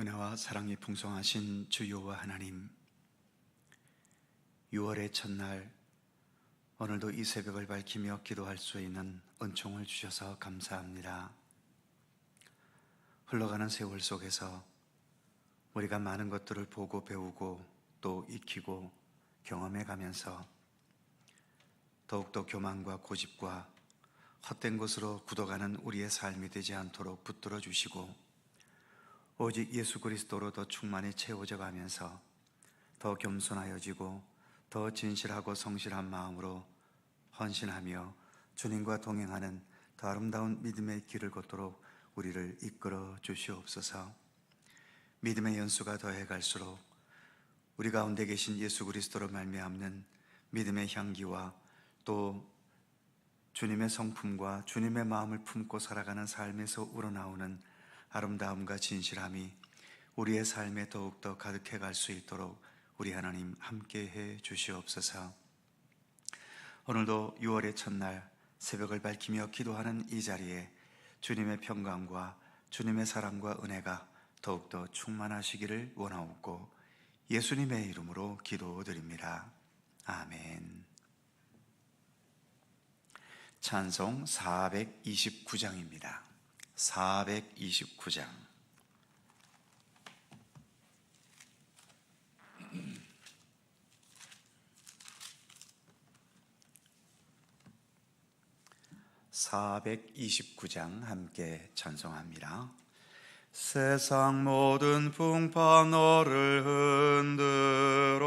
은혜와 사랑이 풍성하신 주 여호와 하나님, 6월의 첫날 오늘도 이 새벽을 밝히며 기도할 수 있는 은총을 주셔서 감사합니다. 흘러가는 세월 속에서 우리가 많은 것들을 보고 배우고 또 익히고 경험해 가면서 더욱더 교만과 고집과 헛된 것으로 굳어가는 우리의 삶이 되지 않도록 붙들어 주시고, 오직 예수 그리스도로 더 충만히 채워져 가면서 더 겸손하여지고 더 진실하고 성실한 마음으로 헌신하며 주님과 동행하는 더 아름다운 믿음의 길을 걷도록 우리를 이끌어 주시옵소서. 믿음의 연수가 더해 갈수록 우리 가운데 계신 예수 그리스도로 말미암는 믿음의 향기와 또 주님의 성품과 주님의 마음을 품고 살아가는 삶에서 우러나오는 아름다움과 진실함이 우리의 삶에 더욱더 가득해 갈 수 있도록 우리 하나님 함께해 주시옵소서. 오늘도 6월의 첫날 새벽을 밝히며 기도하는 이 자리에 주님의 평강과 주님의 사랑과 은혜가 더욱더 충만하시기를 원하옵고 예수님의 이름으로 기도드립니다. 아멘. 찬송 429장입니다. 429장. 함께 찬송합니다. 세상 모든 풍파 너를 흔들어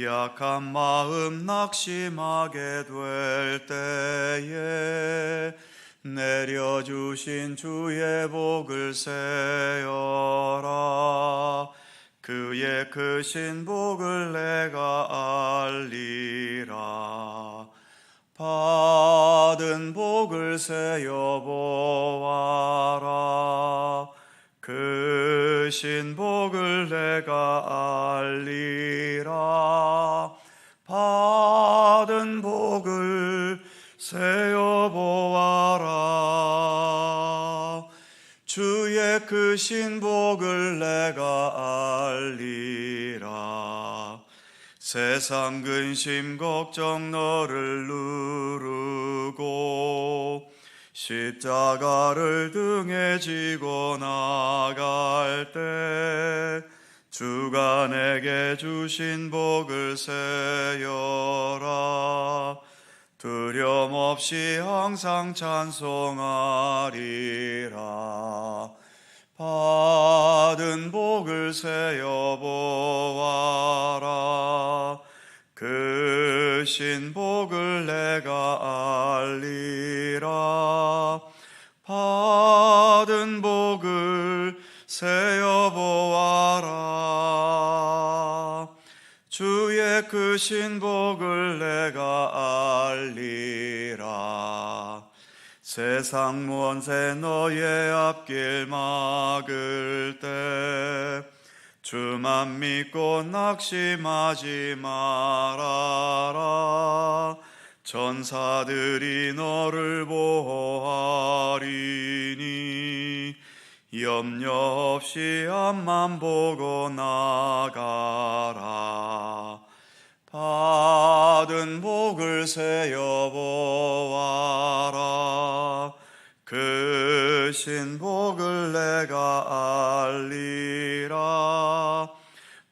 약한 마음 낙심하게 될 때에 내려주신 주의 복을 세어라. 그의 크신 복을 내가 알리라. 받은 복을 세어 보아라. 크신 복을 내가 알리라. 받은 복을 세어 보아라. 주의 크신 복을 내가 알리라. 세상 근심 걱정 너를 누르고 십자가를 등에 지고 나갈 때 주가 내게 주신 복을 세어라. 두려움 없이 항상 찬송하리라. 받은 복을 세어 보아라. 크신 복을 내가 알리라. 받은 복을 세어 보아라. 주의 크신 복을 내가 알리라. 세상 무언세 너의 앞길 막을 때 주만 믿고 낙심하지 말아라. 전사들이 너를 보호하리니 염려 없이 앞만 보고 나가라. 받은 복을 세어 보아라. 크신 복을 내가 알리라.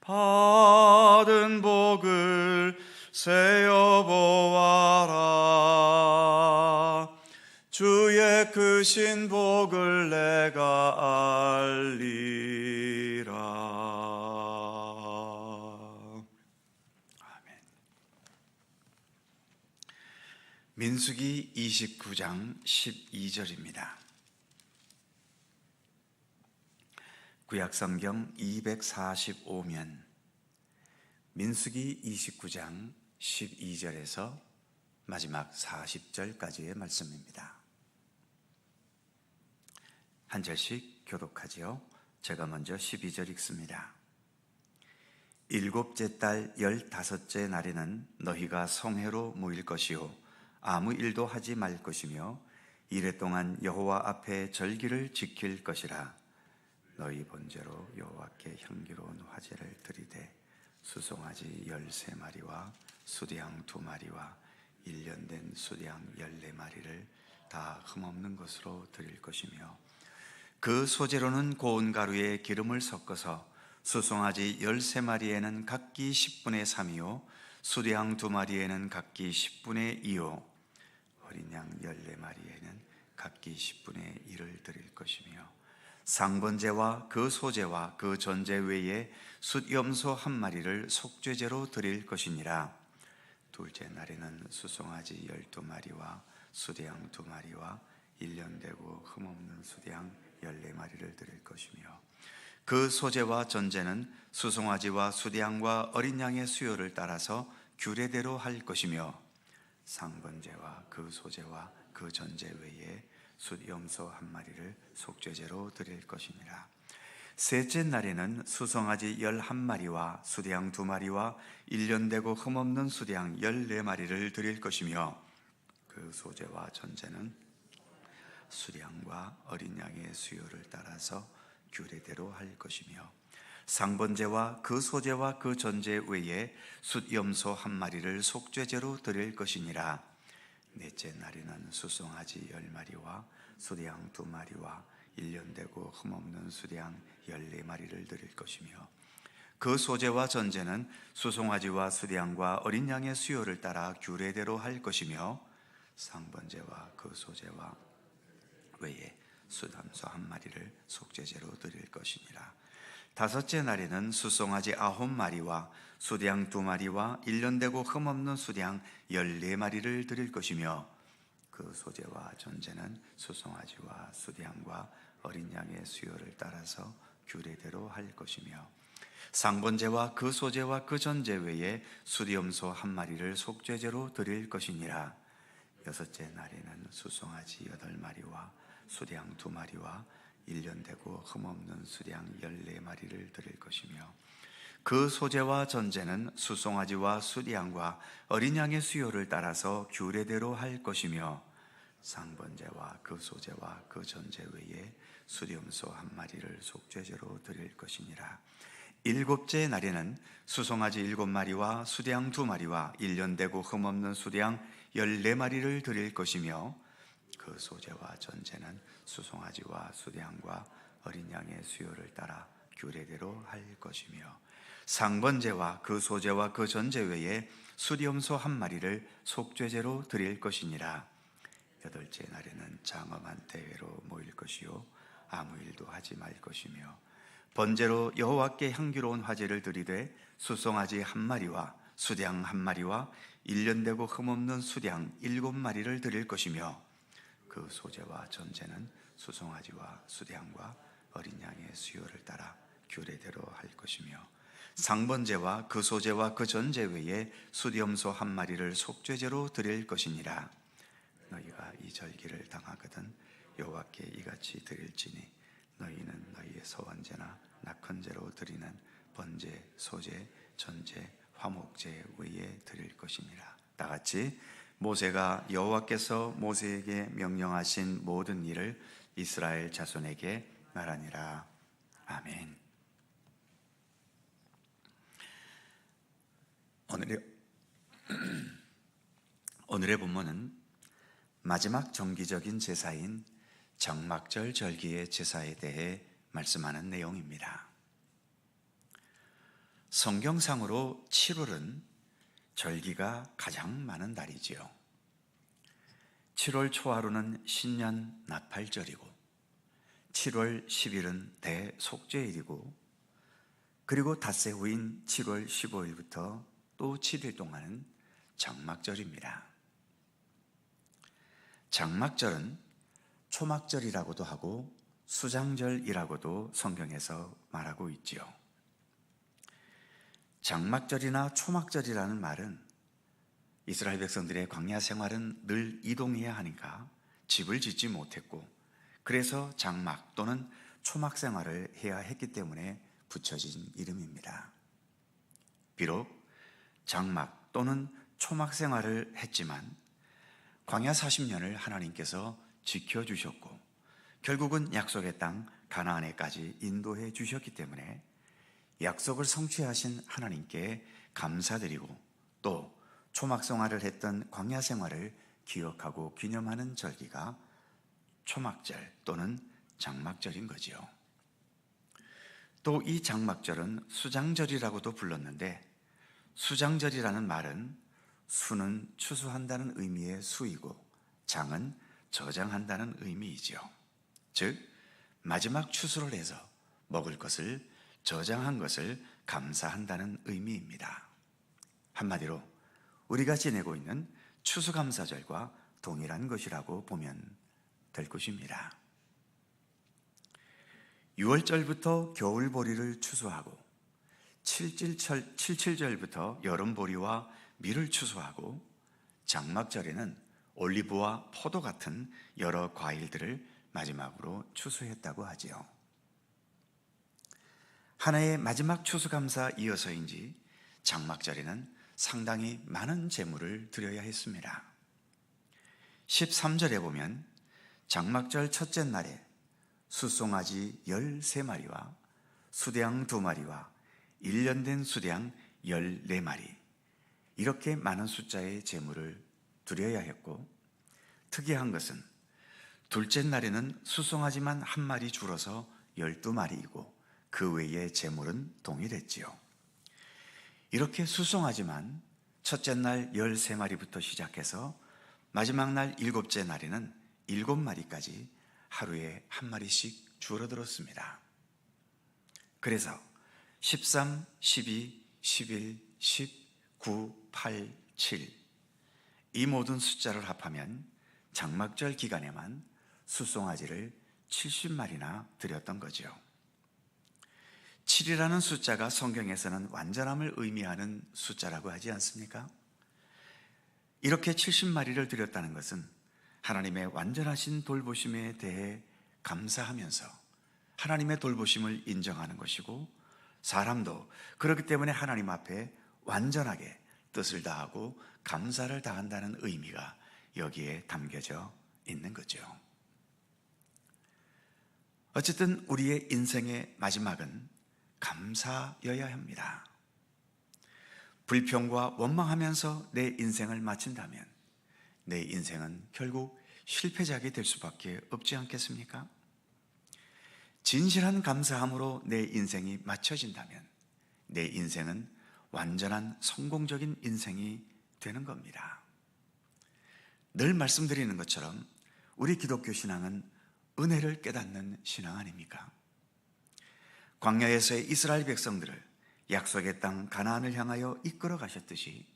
받은 복을 세어 보아라. 주의 크신 복을 내가 알리라. 민수기 29장 12절입니다. 구약성경 245면 민수기 29장 12절에서 마지막 40절까지의 말씀입니다. 한 절씩 교독하지요. 제가 먼저 12절 읽습니다. 일곱째 달 15째 날에는 너희가 성회로 모일 것이요 아무 일도 하지 말 것이며 이래 동안 여호와 앞에 절기를 지킬 것이라. 너희 번제로 여호와께 향기로운 화제를 드리되 수송아지 13마리와 수양 2마리와 1년 된 수양 14마리를 다 흠없는 것으로 드릴 것이며, 그 소재로는 고운 가루에 기름을 섞어서 수송아지 13마리에는 각기 10분의 3이요 수양 2마리에는 각기 10분의 2요 어린 양 14마리에는 각기 10분의 1을 드릴 것이며, 상번제와 그 소제와 그 전제 외에 숫염소 1마리를 속죄제로 드릴 것이니라. 둘째 날에는 수송아지 12마리와 수양 2마리와 1년 되고 흠없는 수양 14마리를 드릴 것이며, 그 소제와 전제는 수송아지와 수양과 어린 양의 수요를 따라서 규례대로 할 것이며, 상번제와 그 소제와 그 전제 외에 숫염소 1마리를 속죄제로 드릴 것이니라. 셋째 날에는 수송아지 11마리와 수양 2마리와 1년 되고 흠없는 수양 14마리를 드릴 것이며, 그 소제와 전제는 수양과 어린 양의 수요를 따라서 규례대로 할 것이며, 상번제와 그 소제와 그 전제 외에 숫염소 1마리를 속죄제로 드릴 것이니라. 넷째 날에는 수송아지 10마리와 수양 2마리와 1년 되고 흠없는 수양 14마리를 드릴 것이며, 그 소제와 전제는 수송아지와 수양과 어린 양의 수요를 따라 규례대로 할 것이며, 상번제와 그 소제와 외에 수염소 1마리를 속죄제로 드릴 것이니라. 다섯째 날에는 수송아지 9마리와 수양 2마리와 1년 되고 흠없는 수양 14마리를 드릴 것이며, 그 소제와 전제는 수송아지와 수양과 어린 양의 수요를 따라서 규례대로 할 것이며, 상번제와 그 소제와 그 전제 외에 수염소 1마리를 속죄제로 드릴 것이니라. 여섯째 날에는 수송아지 8마리와 수양 2마리와 1년 되고 흠없는 수양 14마리를 드릴 것이며, 그 소제와 전제는 수송아지와 수양과 어린 양의 수요를 따라서 규례대로 할 것이며, 상번제와 그 소제와 그 전제 외에 수염소 1마리를 속죄제로 드릴 것이니라. 일곱째 날에는 수송아지 7마리와 수양 2마리와 1년 되고 흠없는 수양 14마리를 드릴 것이며, 그 소제와 전제는 수송아지와 수양과 어린 양의 수요를 따라 규례대로 할 것이며, 상번제와 그 소제와 그 전제 외에 수염소 1마리를 속죄제로 드릴 것이니라. 여덟째 날에는 장엄한 대회로 모일 것이요 아무 일도 하지 말 것이며, 번제로 여호와께 향기로운 화제를 드리되 수송아지 1마리와 수양 1마리와 1년 되고 흠없는 수양 7마리를 드릴 것이며, 그 소제와 전제는 수송아지와 수양과 어린 양의 수요를 따라 규례대로 할 것이며, 상번제와 그 소제와 그 전제 외에 수염소 1마리를 속죄제로 드릴 것이니라. 너희가 이 절기를 당하거든 여호와께 이같이 드릴지니, 너희는 너희의 서원제나 낙헌제로 드리는 번제, 소제, 전제, 화목제 외에 드릴 것이니라. 다 같이 모세가 여호와께서 모세에게 명령하신 모든 일을 이스라엘 자손에게 말하니라. 아멘. 오늘의 본문은 마지막 정기적인 제사인 정막절 절기의 제사에 대해 말씀하는 내용입니다. 성경상으로 7월은 절기가 가장 많은 달이지요. 7월 초하루는 신년 나팔절이고, 7월 10일은 대속죄일이고, 그리고 닷새 후인 7월 15일부터 또 7일 동안은 장막절입니다. 장막절은 초막절이라고도 하고 수장절이라고도 성경에서 말하고 있지요. 장막절이나 초막절이라는 말은 이스라엘 백성들의 광야 생활은 늘 이동해야 하니까 집을 짓지 못했고, 그래서 장막 또는 초막 생활을 해야 했기 때문에 붙여진 이름입니다. 비록 장막 또는 초막 생활을 했지만 광야 40년을 하나님께서 지켜주셨고, 결국은 약속의 땅 가나안에까지 인도해 주셨기 때문에 약속을 성취하신 하나님께 감사드리고 또 초막생활을 했던 광야 생활을 기억하고 기념하는 절기가 초막절 또는 장막절인 거지요. 또 이 장막절은 수장절이라고도 불렀는데, 수장절이라는 말은 수는 추수한다는 의미의 수이고 장은 저장한다는 의미이죠. 즉 마지막 추수를 해서 먹을 것을 저장한 것을 감사한다는 의미입니다. 한마디로 우리가 지내고 있는 추수감사절과 동일한 것이라고 보면 될 것입니다. 6월절부터 겨울보리를 추수하고 77절부터 여름보리와 밀을 추수하고 장막절에는 올리브와 포도 같은 여러 과일들을 마지막으로 추수했다고 하지요. 한 해의 마지막 추수감사 이어서인지 장막절에는 상당히 많은 제물을 드려야 했습니다. 13절에 보면 장막절 첫째 날에 숫송아지 13마리와 수대양 2마리와 1년 된 수대양 14마리, 이렇게 많은 숫자의 제물을 드려야 했고, 특이한 것은 둘째 날에는 숫송아지만 1마리 줄어서 12마리이고 그 외의 제물은 동일했지요. 이렇게 숫송아지만 첫째 날 13마리부터 시작해서 마지막 날 7째 날에는 7마리까지 하루에 1마리씩 줄어들었습니다. 그래서 13, 12, 11, 10, 9, 8, 7 이 모든 숫자를 합하면 장막절 기간에만 숫송아지를 70마리나 드렸던 거죠. 7이라는 숫자가 성경에서는 완전함을 의미하는 숫자라고 하지 않습니까? 이렇게 70마리를 드렸다는 것은 하나님의 완전하신 돌보심에 대해 감사하면서 하나님의 돌보심을 인정하는 것이고, 사람도 그렇기 때문에 하나님 앞에 완전하게 뜻을 다하고 감사를 다한다는 의미가 여기에 담겨져 있는 거죠. 어쨌든 우리의 인생의 마지막은 감사여야 합니다. 불평과 원망하면서 내 인생을 마친다면 내 인생은 결국 실패작이 될 수밖에 없지 않겠습니까? 진실한 감사함으로 내 인생이 맞춰진다면 내 인생은 완전한 성공적인 인생이 되는 겁니다. 늘 말씀드리는 것처럼 우리 기독교 신앙은 은혜를 깨닫는 신앙 아닙니까? 광야에서의 이스라엘 백성들을 약속의 땅 가나안을 향하여 이끌어 가셨듯이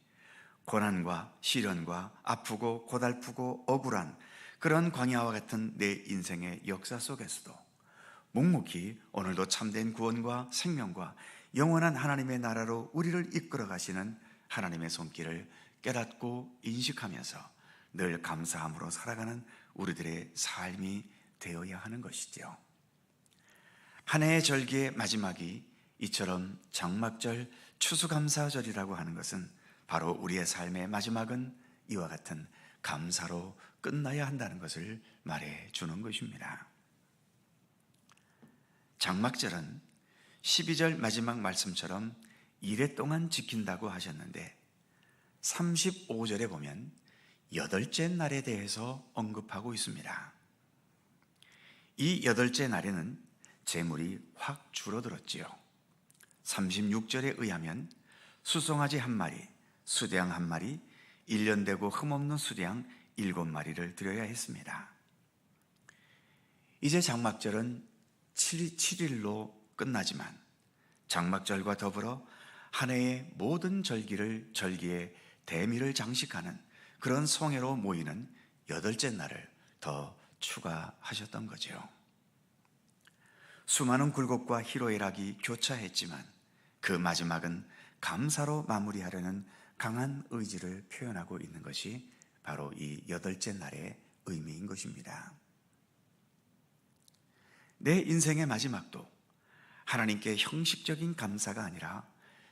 고난과 시련과 아프고 고달프고 억울한 그런 광야와 같은 내 인생의 역사 속에서도 묵묵히 오늘도 참된 구원과 생명과 영원한 하나님의 나라로 우리를 이끌어 가시는 하나님의 손길을 깨닫고 인식하면서 늘 감사함으로 살아가는 우리들의 삶이 되어야 하는 것이죠. 한 해의 절기의 마지막이 이처럼 장막절 추수감사절이라고 하는 것은 바로 우리의 삶의 마지막은 이와 같은 감사로 끝나야 한다는 것을 말해 주는 것입니다. 장막절은 12절 마지막 말씀처럼 이래 동안 지킨다고 하셨는데 35절에 보면 8째 날에 대해서 언급하고 있습니다. 이 8째 날에는 제물이 확 줄어들었지요. 36절에 의하면 숫송아지 1마리, 수대양 1마리, 1년 되고 흠없는 수대양 7마리를 드려야 했습니다. 이제 장막절은 7일로 끝나지만 장막절과 더불어 한 해의 모든 절기의 대미를 장식하는 그런 성회로 모이는 8째 날을 더 추가하셨던 거죠. 수많은 굴곡과 희로애락이 교차했지만 그 마지막은 감사로 마무리하려는 강한 의지를 표현하고 있는 것이 바로 이 8째 날의 의미인 것입니다. 내 인생의 마지막도 하나님께 형식적인 감사가 아니라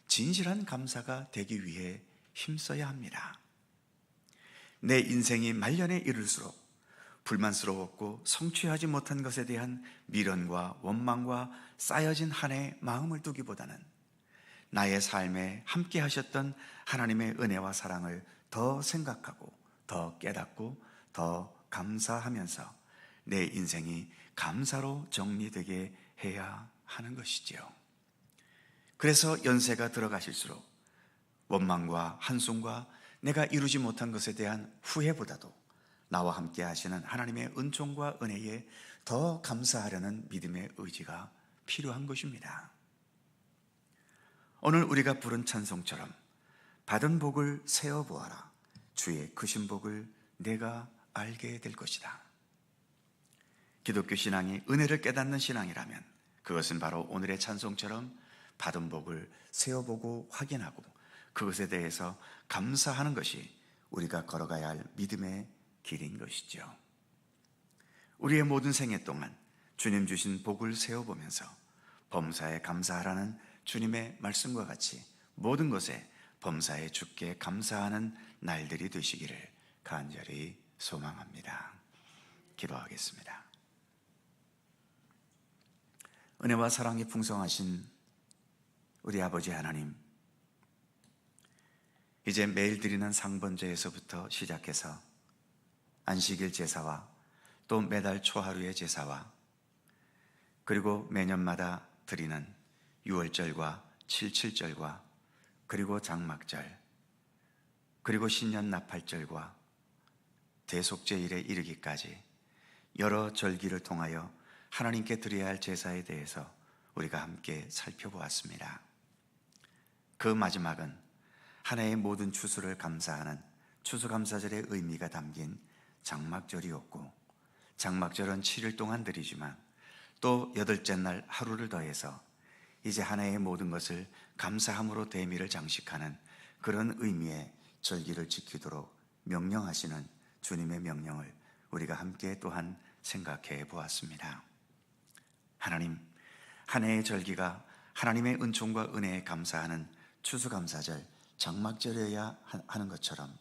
진실한 감사가 되기 위해 힘써야 합니다. 내 인생이 말년에 이를수록 불만스러웠고 성취하지 못한 것에 대한 미련과 원망과 쌓여진 한 해의 마음을 두기보다는 나의 삶에 함께 하셨던 하나님의 은혜와 사랑을 더 생각하고 더 깨닫고 더 감사하면서 내 인생이 감사로 정리되게 해야 하는 것이지요. 그래서 연세가 들어가실수록 원망과 한숨과 내가 이루지 못한 것에 대한 후회보다도 나와 함께 하시는 하나님의 은총과 은혜에 더 감사하려는 믿음의 의지가 필요한 것입니다. 오늘 우리가 부른 찬송처럼 받은 복을 세어보아라. 주의 크신 복을 내가 알게 될 것이다. 기독교 신앙이 은혜를 깨닫는 신앙이라면 그것은 바로 오늘의 찬송처럼 받은 복을 세어보고 확인하고 그것에 대해서 감사하는 것이 우리가 걸어가야 할 믿음의 길인 것이죠. 우리의 모든 생애 동안 주님 주신 복을 세어보면서 범사에 감사하라는 주님의 말씀과 같이 모든 것에 범사에 주께 감사하는 날들이 되시기를 간절히 소망합니다. 기도하겠습니다. 은혜와 사랑이 풍성하신 우리 아버지 하나님, 이제 매일 드리는 상번제에서부터 시작해서 안식일 제사와 또 매달 초하루의 제사와 그리고 매년마다 드리는 6월절과 7.7절과 그리고 장막절 그리고 신년 나팔절과 대속제일에 이르기까지 여러 절기를 통하여 하나님께 드려야 할 제사에 대해서 우리가 함께 살펴보았습니다. 그 마지막은 한 해의 모든 추수를 감사하는 추수감사절의 의미가 담긴 장막절이었고, 장막절은 7일 동안 드리지만 또 8째 날 하루를 더해서 이제 한 해의 모든 것을 감사함으로 대미를 장식하는 그런 의미의 절기를 지키도록 명령하시는 주님의 명령을 우리가 함께 또한 생각해 보았습니다. 하나님, 한 해의 절기가 하나님의 은총과 은혜에 감사하는 추수감사절, 장막절이어야 하는 것처럼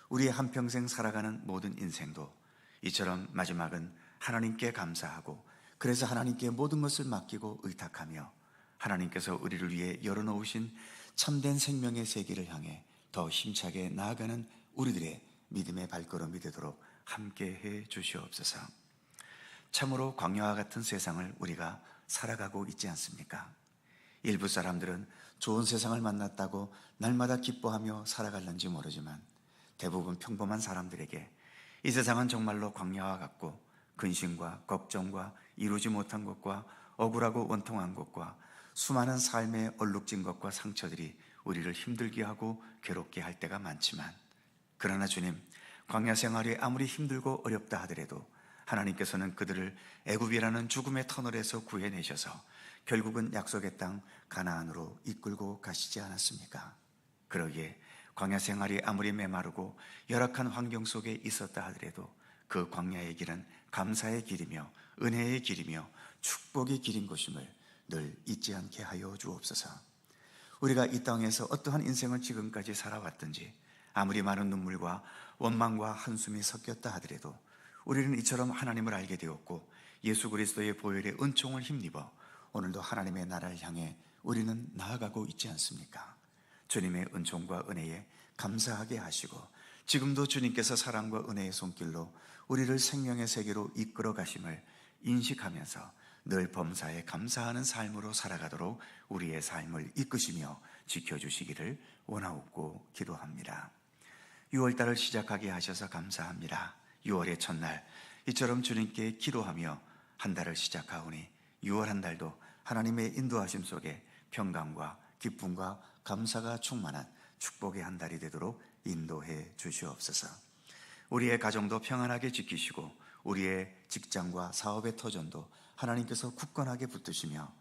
우리의 한평생 살아가는 모든 인생도 이처럼 마지막은 하나님께 감사하고 그래서 하나님께 모든 것을 맡기고 의탁하며 하나님께서 우리를 위해 열어놓으신 참된 생명의 세계를 향해 더 힘차게 나아가는 우리들의 믿음의 발걸음이 되도록 함께해 주시옵소서. 참으로 광야와 같은 세상을 우리가 살아가고 있지 않습니까? 일부 사람들은 좋은 세상을 만났다고 날마다 기뻐하며 살아갈는지 모르지만 대부분 평범한 사람들에게 이 세상은 정말로 광야와 같고 근심과 걱정과 이루지 못한 것과 억울하고 원통한 것과 수많은 삶의 얼룩진 것과 상처들이 우리를 힘들게 하고 괴롭게 할 때가 많지만, 그러나 주님, 광야 생활이 아무리 힘들고 어렵다 하더라도 하나님께서는 그들을 애굽이라는 죽음의 터널에서 구해내셔서 결국은 약속의 땅 가나안으로 이끌고 가시지 않았습니까? 그러기에 광야 생활이 아무리 메마르고 열악한 환경 속에 있었다 하더라도 그 광야의 길은 감사의 길이며 은혜의 길이며 축복의 길인 것임을 늘 잊지 않게 하여 주옵소서. 우리가 이 땅에서 어떠한 인생을 지금까지 살아왔든지 아무리 많은 눈물과 원망과 한숨이 섞였다 하더라도 우리는 이처럼 하나님을 알게 되었고 예수 그리스도의 보혈의 은총을 힘입어 오늘도 하나님의 나라를 향해 우리는 나아가고 있지 않습니까? 주님의 은총과 은혜에 감사하게 하시고 지금도 주님께서 사랑과 은혜의 손길로 우리를 생명의 세계로 이끌어 가심을 인식하면서 늘 범사에 감사하는 삶으로 살아가도록 우리의 삶을 이끄시며 지켜주시기를 원하옵고 기도합니다. 6월달을 시작하게 하셔서 감사합니다. 6월의 첫날 이처럼 주님께 기도하며 한 달을 시작하오니 6월 한 달도 하나님의 인도하심 속에 평강과 기쁨과 감사가 충만한 축복의 한 달이 되도록 인도해 주시옵소서. 우리의 가정도 평안하게 지키시고 우리의 직장과 사업의 터전도 하나님께서 굳건하게 붙드시며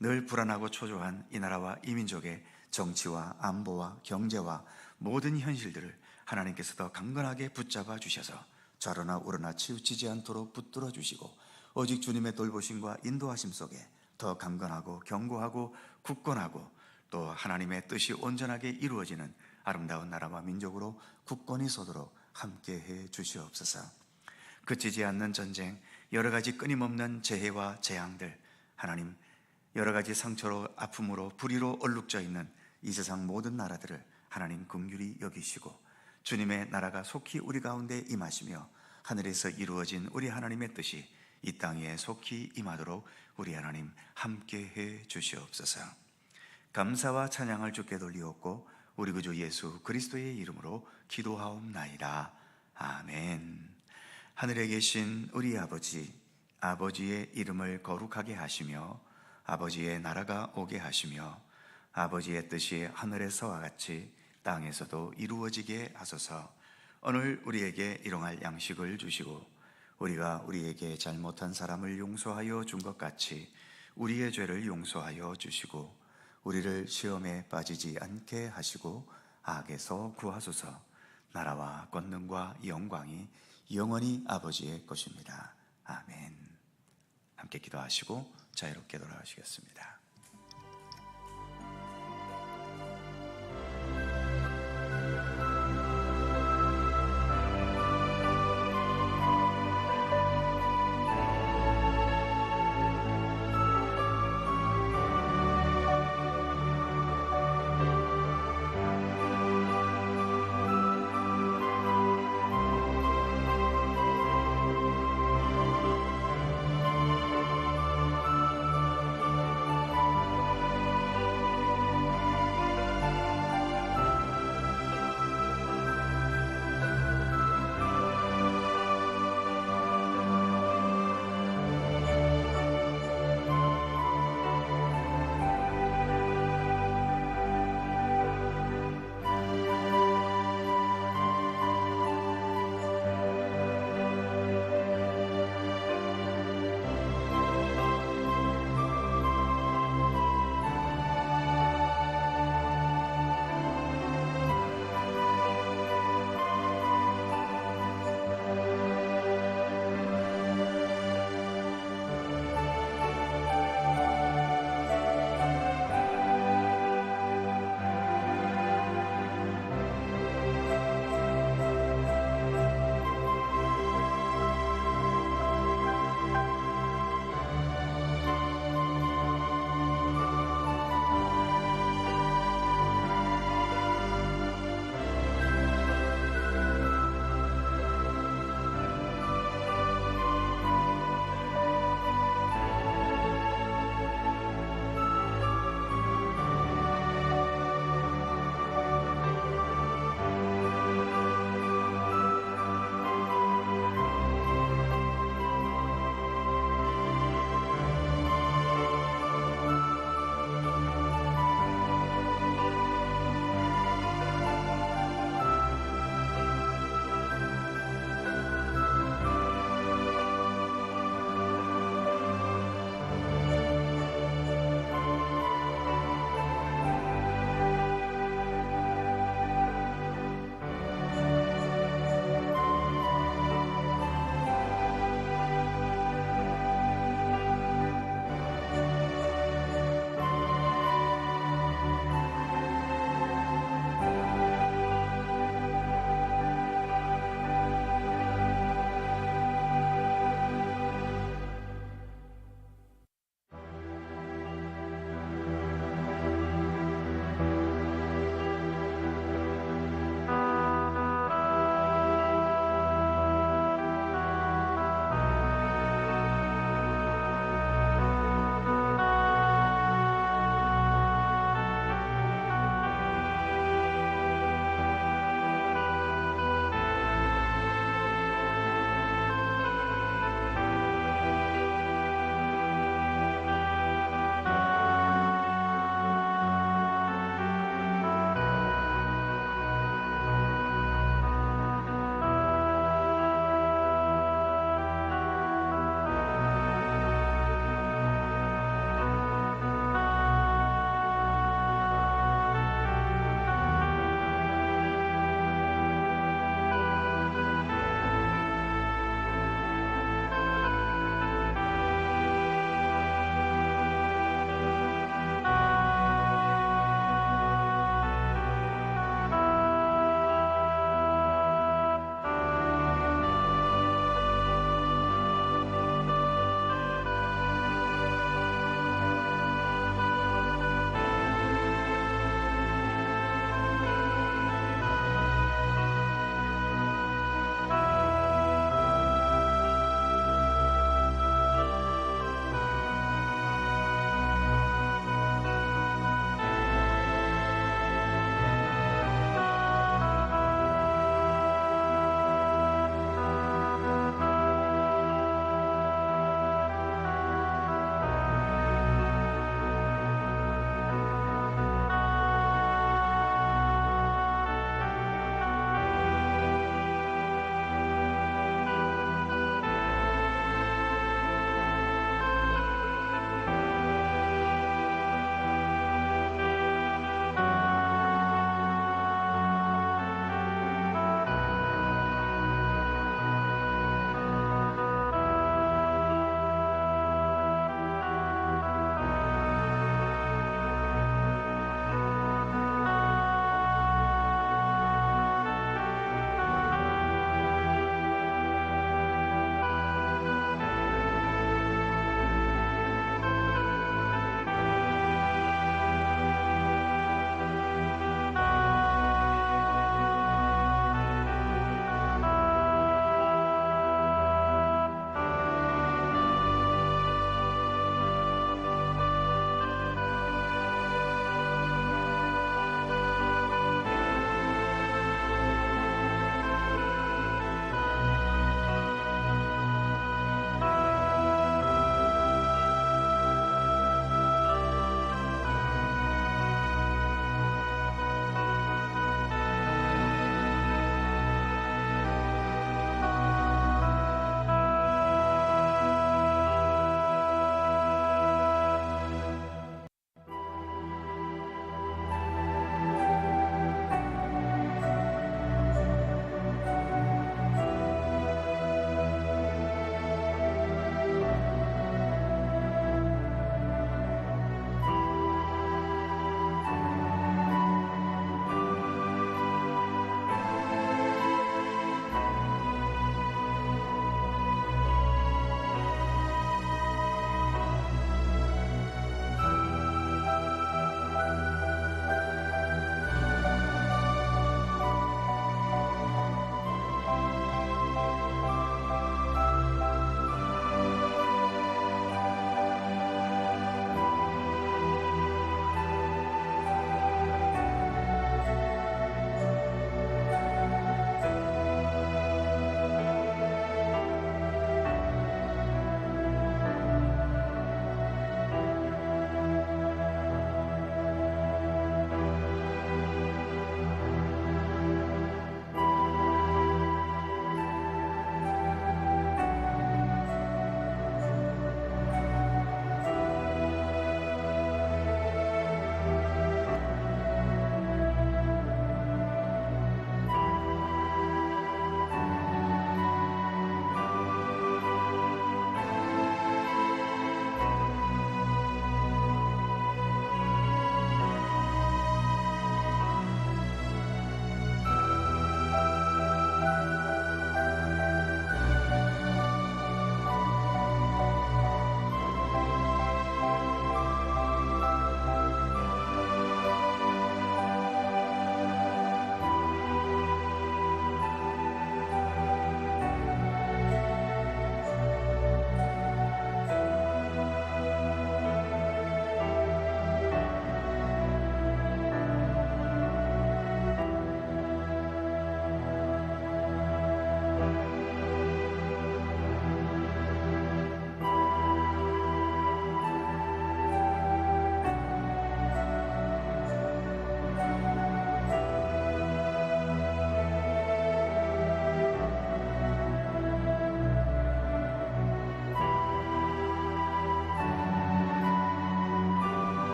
늘 불안하고 초조한 이 나라와 이 민족의 정치와 안보와 경제와 모든 현실들을 하나님께서 더 강건하게 붙잡아 주셔서 좌로나 우로나 치우치지 않도록 붙들어 주시고 오직 주님의 돌보심과 인도하심 속에 더 강건하고 견고하고 굳건하고 또 하나님의 뜻이 온전하게 이루어지는 아름다운 나라와 민족으로 굳건히 서도록 함께해 주시옵소서. 그치지 않는 전쟁, 여러 가지 끊임없는 재해와 재앙들, 하나님, 여러 가지 상처로 아픔으로 불의로 얼룩져 있는 이 세상 모든 나라들을 하나님 긍휼히 여기시고 주님의 나라가 속히 우리 가운데 임하시며 하늘에서 이루어진 우리 하나님의 뜻이 이 땅에 속히 임하도록 우리 하나님 함께해 주시옵소서. 감사와 찬양을 주께 돌리옵고 우리 구주 예수 그리스도의 이름으로 기도하옵나이다. 아멘. 하늘에 계신 우리 아버지, 아버지의 이름을 거룩하게 하시며 아버지의 나라가 오게 하시며 아버지의 뜻이 하늘에서와 같이 땅에서도 이루어지게 하소서. 오늘 우리에게 일용할 양식을 주시고 우리가 우리에게 잘못한 사람을 용서하여 준 것 같이 우리의 죄를 용서하여 주시고 우리를 시험에 빠지지 않게 하시고 악에서 구하소서. 나라와 권능과 영광이 영원히 아버지의 것입니다. 아멘. 함께 기도하시고 자유롭게 돌아가시겠습니다.